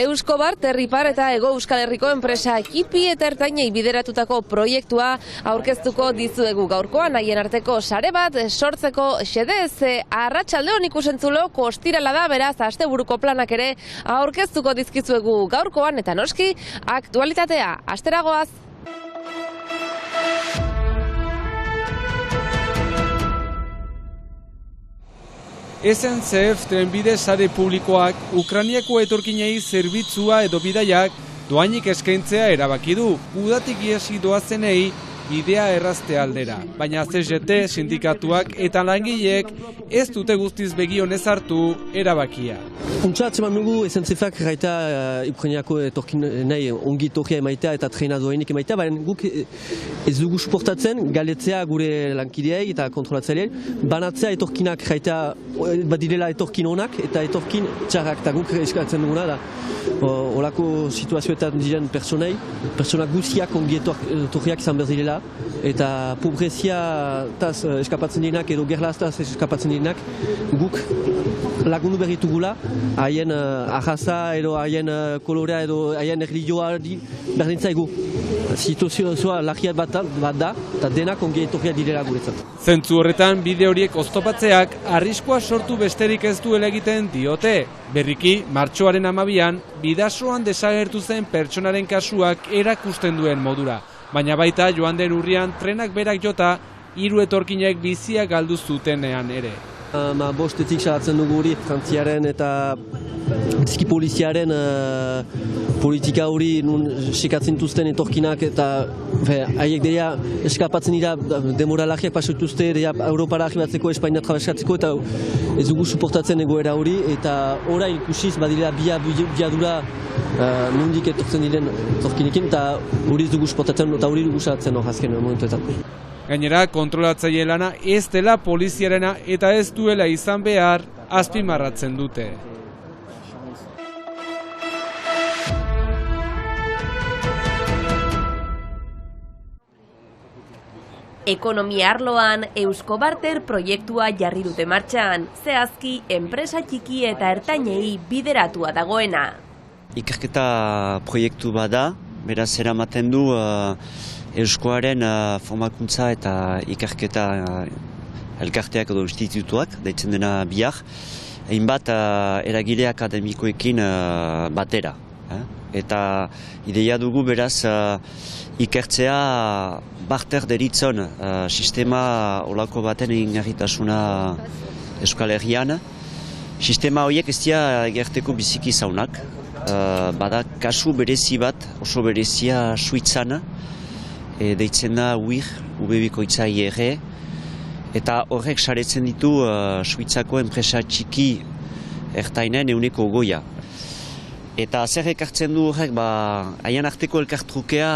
Euskobar, Terripar eta Hego Euskal Herriko enpresa txipi eta ertainei bideratutako proiektua aurkeztuko dizuegu gaurkoan, haien arteko sare bat sortzeko xedez. Arratsaldeon ikusentzulok ostirala da, beraz asteburuko planak ere aurkeztuko dizkizuegu gaurkoan, eta noski aktualitatea asteragoaz. SNCF trenbide sare publikoak Ukrainiako etorkinei zerbitzua edo bidaiak doainik eskaintzea erabaki du, udatik ihesi doazenei bidea errazte aldera. Baina CGT sindikatuak eta langileek ez dute guztiz begionez hartu erabakia. Untsa atzeman dugu SNCF-ak gaita Ukrainiako etorkinei ongi torria emaitea eta trena doainik emaitea, baina guk ez dugu suportatzen galetzea gure lankideei eta kontrolatzaileei, banatzea etorkinak gaita badirela etorkin onak eta etorkin txarrak, eta guk eskatzen duguna da olako situazioetan diren pertsonak guztiak ongi etorriak izan behar direla, eta pobrezia eskapatzen direnak edo gerlaztaz eskapatzen direnak guk lagundu berritugula, haien arraza edo haien kolorea edo haien erlijioari berdintzaigu. Situazioa larria bat da, eta denak ongi etorria direla guretzat. Zentzu horretan bide horiek oztopatzeak arriskua sortu besterik ez duela egiten diote. Berriki, martxoaren 12an, bidasoan desagertu zen pertsonaren kasuak erakusten duen modura. Baina baita joan den urrian trenak berak jota 3 etorkinek bizia galdu zutenean ere. Bostetik salatzen dugu hori Frantziaren eta bizki poliziaren politika hori nun sekatzen duzten etorkinak, eta haiek dira eskapatzen dira demora larriak pasatuzte Europara arribatzeko, Espainia trabeskatzeko, eta ez dugu suportatzen egoera hori, eta orain ikusiz badira biadura nondik etortzen diren etorkinekin, eta hori ez dugu suportatzen eta hori dugu salatzen hor azken momentuetan. Gainera, kontrolatzaile lana ez dela poliziarena eta ez duela izan behar azpimarratzen dute. Ekonomia arloan Euskobarter proiektua jarri dute martxan, zehazki enpresa txiki eta ertainei bideratua dagoena. Ikerketa proiektu bada, beraz eramaten du Euskoaren formakuntza eta ikerketa elkarteak edo institutuak, deitzen dena biak, hainbat eragile akademikoekin batera. Eta ideia dugu beraz ikertzea barter deritzon sistema olako baten egingarritasuna Euskal Herrian. Sistema horiek ez dira gerteko biziki zaunak, bada kasu berezi bat, oso berezia Suitzan, deitzen da UIR, ubebikoitza IR, eta horrek saretzen ditu Suitzako enpresa txiki ertainen 100%. Eta zer ekartzen du horrek, haien arteko elkartrukea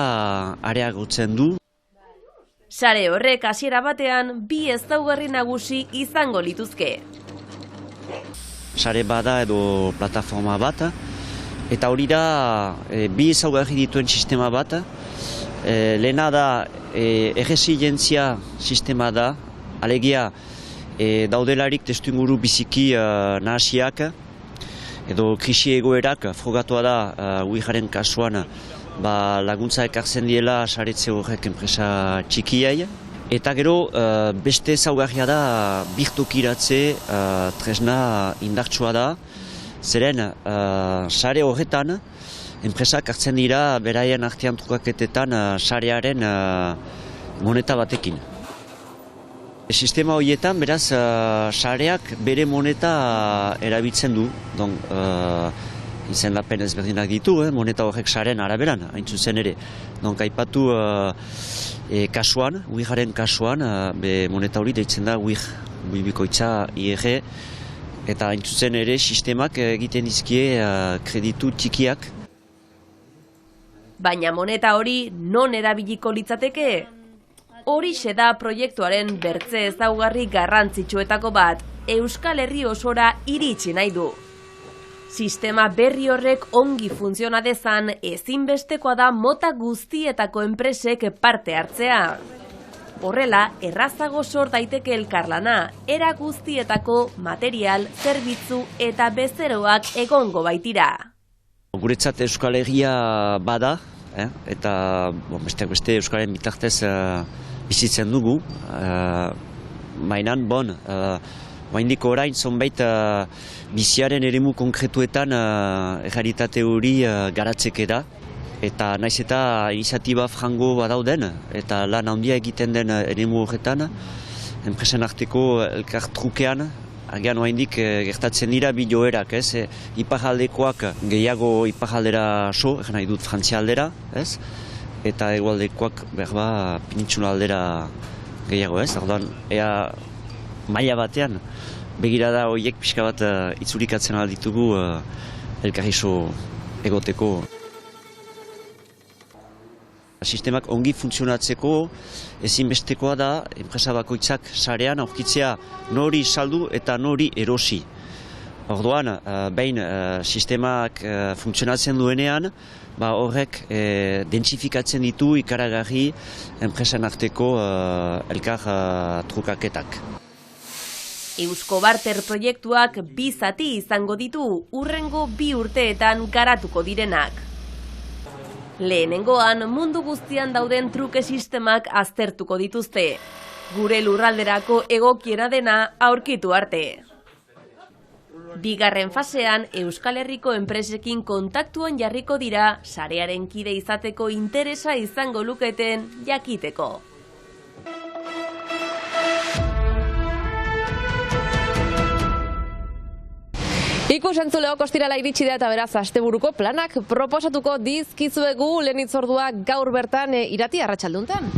areagotzen du. Sare horrek hasiera batean 2 ezaugarri nagusi izango lituzke. Sare bada edo plataforma bat, eta hori da 2 ezaugarri dituen sistema bat. Lehena da erresilientzia sistema da, alegia daudelarik testuinguru biziki nahasiak edo krisi egoerak, frogatua da UIR-aren kasuan laguntza ekartzen diela saretze horrek enpresa txikiai. Eta gero beste ezaugarria da birtokiratze tresna indartsua da, zeren sare horretan enpresak hartzen dira beraien artean trukaketetan sarearen moneta batekin. Sistema horietan, beraz, sareak bere moneta erabiltzen du. Izendapen ezberdinak ditu, moneta horrek saren araberan, hain zuzen ere. Aipatu kasuan, UIR-aren kasuan, moneta hori deitzen da UIR, ubebikoitza IR, eta hain zuzen ere sistemak egiten dizkie kreditu txikiak. Baina moneta hori non erabiliko litzateke? Horixe da proiektuaren bertze ezaugarri garrantzitsuetako bat, Euskal Herri osora iritsi nahi du. Sistema berri horrek ongi funtziona dezan, ezinbestekoa da mota guztietako enpresek parte hartzea. Horrela, errazago sor daiteke elkarlana, era guztietako material, zerbitzu eta bezeroak egongo baitira. Guretzat Euskal Herria bada, eta besteak beste Euskalen bitartez bizitzen dugu. Mainan, oraindik orain zonbait biziaren eremu konkretuetan errealitate hori garatzeke da. Eta naiz eta iniziatiba frango badauden, eta lan handia egiten den eremu horretan, enpresen arteko elkartrukean, agian oraindik gertatzen dira bi joerak, iparraldekoak gehiago iparraldera so, nahi dut Frantzia aldera, eta hegoaldekoak berba Penintsula aldera gehiago, orduan ea maila batean begirada horiek pixka bat itzulikatzen alditugu elkarri so egoteko. Sistemak ongi funtzionatzeko ezinbestekoa da enpresa bakoitzak sarean aurkitzea nori saldu eta nori erosi. Orduan, behin sistemak funtzionatzen duenean, horrek dentsifikatzen ditu ikaragarri enpresen arteko elkar trukaketak. Eusko Barter proiektuak 2 zati izango ditu hurrengo 2 urteetan garatuko direnak. Lehenengoan mundu guztian dauden truke sistemak aztertuko dituzte, gure lurralderako egokiena dena aurkitu arte. Bigarren fasean Euskal Herriko enpresekin kontaktuan jarriko dira sarearen kide izateko interesa izango luketen jakiteko. Ikus-entzuleok ostirala iritsi da eta beraz asteburuko planak proposatuko dizkizuegu lehen hitzordua gaur bertan Irati arratsalduntan.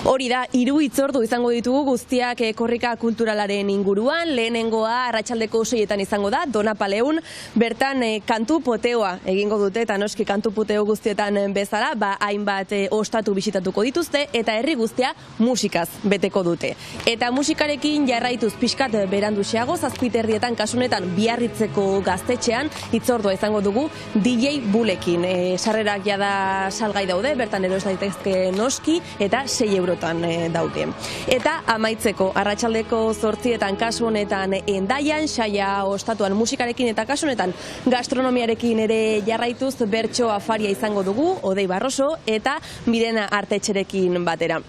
Hori da, 3 hitzordu izango ditugu guztiak korrika kulturalaren inguruan. Lehenengoa arratsaldeko 6etan izango da, Donapaleun, bertan kantu poteoa egingo dute, eta noski kantu poteo guztietan bezala, hainbat ostatu bisitatuko dituzte, eta herri guztia musikaz beteko dute. Eta musikarekin jarraituz pixkat beranduxeago, 7:30 kasunetan Biarritzeko gaztetxean hitzordua izango dugu DJ Bulekin. Sarrerak jada salgai daude, bertan eros daitezke noski, eta 6 eurotan daude. Eta amaitzeko, arratsaldeko 8etan kasu honetan Hendaian, saia ostatuan musikarekin eta kasu honetan gastronomiarekin ere jarraituz bertso afaria izango dugu, Odei Barroso eta Mirena Artetxerekin batera.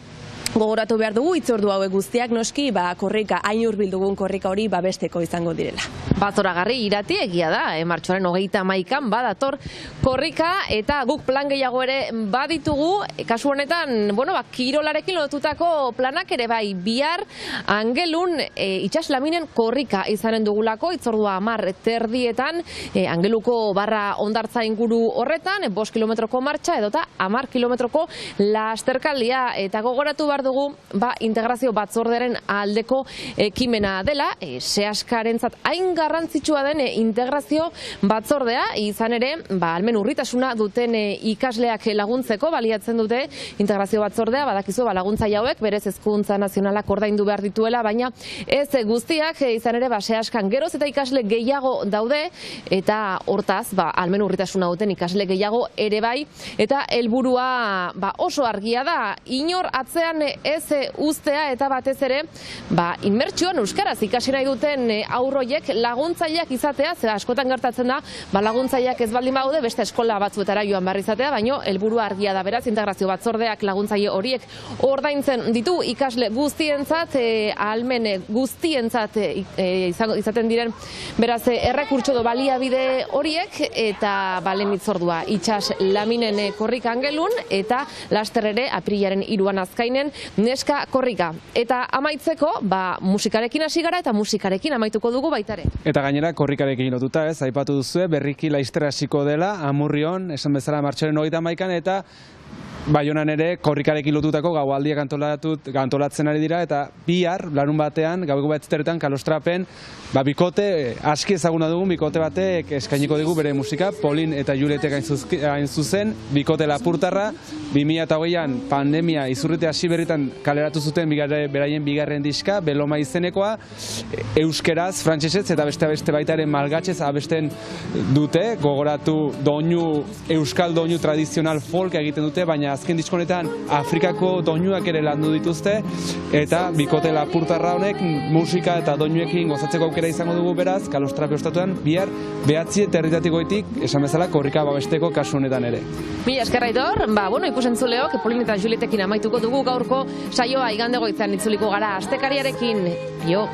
Gogoratu behar dugu hitzordu hauek guztiak noski, korrika, hain hurbil dugun korrika hori besteko izango direla. Zoragarri Irati egia da, martxoaren 31 badator korrika, eta guk plan gehiago ere baditugu, kasu honetan, kirolarekin lotutako planak ere bai, bihar Angelun itsaslaminen korrika izanen dugulako, hitzordua 10:30, Angeluko barra hondartza inguru horretan, 5 kilometroko martxa edota 10 kilometroko lasterkaldia, eta gogoratu behar dugu, integrazio batzordearen aldeko ekimena dela, sehaskarentzat hain garrantzitsua den integrazio batzordea, izan ere, almen urritasuna duten ikasleak laguntzeko baliatzen dute integrazio batzordea, badakizu laguntzaile hauek berez hezkuntza nazionalak ordaindu behar dituela, baina ez guztiak, izan ere, sehaskan geroz eta ikasle gehiago daude, eta hortaz, almen urritasuna duten ikasle gehiago ere bai, eta helburua oso argia da, inor atzean ez uztea eta batez ere, inmertsioan euskaraz ikasi nahi duten aurroiek laguntzaileak izatea, ze askotan gertatzen da, laguntzaileak ez baldin baude beste eskola batzuetara joan behar izatea, baino helburua argia da, beraz integrazio batzordeak laguntzaile horiek ordaintzen ditu ikasle guztientzat, ahalmen guztientzat izaten diren, beraz errekurtso do baliabide horiek, eta balen hitzordua itsas laminen korrika Angelun, eta laster ere aprilaren 3 Azkainen neska korrika. Eta amaitzeko, musikarekin hasi gara eta musikarekin amaituko dugu baita ere. Eta gainera korrikarekin lotuta, aipatu duzue, berriki laster hasiko dela Amurrion, esan bezala martxoaren 31 eta Baionan ere korrikarekin lotutako gaualdiak antolatzen ari dira, eta bihar, larun batean, gaueko 9:00 Kalostrapen, bikote, aski ezaguna dugun bikote batek eskainiko dugu bere musika, Polin eta Juletek hain zuzen, bikote Lapurtarra, 2008an pandemia izurrite hasi berritan kaleratu zuten beraien bigarren diska, Beloma izenekoa, euskeraz, frantsesez eta beste baitaren malgatxez abesten dute, gogoratu euskal doinu tradizional folk egiten dute, baina azken diskonetan Afrikako doinuak ere landu dituzte, eta bikote lapurtarra honek musika eta doinuekin gozatzeko aukera izango dugu beraz, Kalostrape ostatuan bihar 9 herritatikoitik, esan bezala, korrika babesteko kasu honetan ere. Mila esker Aitor, ikusentzuleok, Polin eta Julietekin amaituko dugu gaurko saioa igande goizean itzuliko gara astekariarekin. Jo!